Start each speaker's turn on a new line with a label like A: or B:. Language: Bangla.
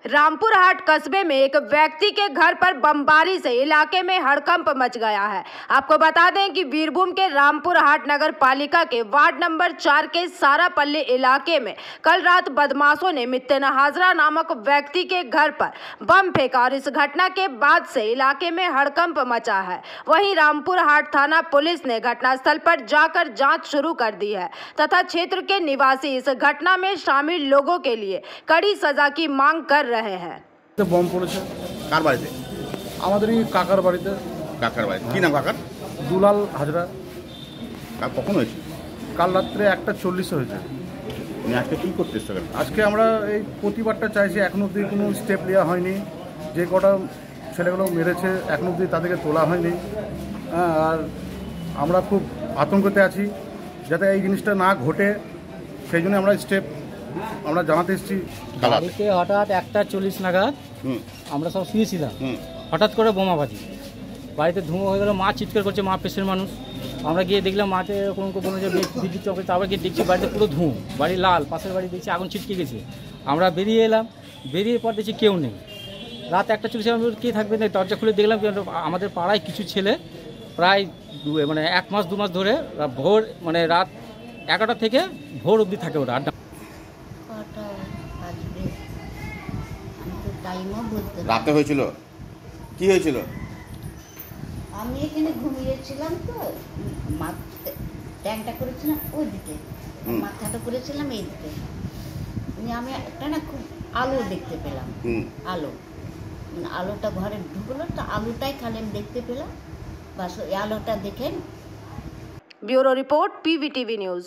A: रामपुर हाट कस्बे में एक व्यक्ति के घर पर बमबारी से इलाके में हड़कंप मच गया है। आपको बता दें कि बीरभूम के रामपुर हाट नगर पालिका के वार्ड नंबर 4 के सारापल्ली इलाके में कल रात बदमाशों ने मित्तन हाजरा नामक व्यक्ति के घर पर बम फेंका और इस घटना के बाद से इलाके में हड़कंप मचा है। वहीं रामपुर हाट थाना पुलिस ने घटनास्थल पर जाकर जाँच शुरू कर दी है तथा क्षेत्र के निवासी इस घटना में शामिल लोगों के लिए कड़ी सजा की मांग कर रहे हैं।
B: बम पड़ेছে
C: কার বাড়িতে?
B: আমাদের এই কাকার বাড়িতে।
C: কাকার বাড়িতে কি নাম কাকার?
B: দুলাল হাজরা।
C: কাল কখন হয়েছে?
B: কাল রাত্রে 1:40 হয়েছে।
C: তুমি আজকে কি করতে এসেছো?
B: আজকে আমরা এই প্রতিবাদটা চাইছি, এখনো অবধি কোনো স্টেপ নেওয়া হয়নি। যে কটা ছেলেগুলো মেরেছে এখনো অবধি তাদেরকে তোলা হয়নি। আর আমরা খুব আতঙ্কতে আছি যাতে এই জিনিসটা না ঘটে, সেই জন্য আমরা স্টেপ আমরা জানাতে এসেছি।
D: বাড়িতে হঠাৎ 1:40 নাগাদ আমরা সব শুয়েছিলাম, হঠাৎ করে বোমাবাজি, বাড়িতে ধুঁয়ো হয়ে গেল। মা চিৎকার করছে, মা পেশেন্ট মানুষ। আমরা গিয়ে দেখলাম মাকে এরকম বললো যে বিদ্যুৎ চমকে, তারপর গিয়ে দেখছি বাড়িতে পুরো ধুঁয়ো, বাড়ি লাল, পাশের বাড়ি দেখছি আগুন ছিটকে গেছে। আমরা বেরিয়ে এলাম, বেরিয়ে পর দেখছি কেউ নেই। রাত 1:40 কে থাকবে না, দরজা খুলে দেখলাম আমাদের পাড়ায় কিছু ছেলে প্রায় 1 মাস 2 মাস ধরে ভোর রাত 11টা থেকে ভোর অবধি থাকে ওরা আড্ডা।
C: রাতে হয়েছিল? কি হয়েছিল?
E: আমি এখানে ঘুমিয়েছিলাম, তো ট্যাংটা করেছিলাম ওইদিকে, মাথাটা করেছিলাম এইদিকে। আমি একটা না খুব আলো দেখতে পেলাম, আলোটা ঘরে ঢুকলো, তো আলোটাই খালি আমি দেখতে পেলাম। বাস ওই আলোটা দেখেন।
A: Bureau report PVTV news.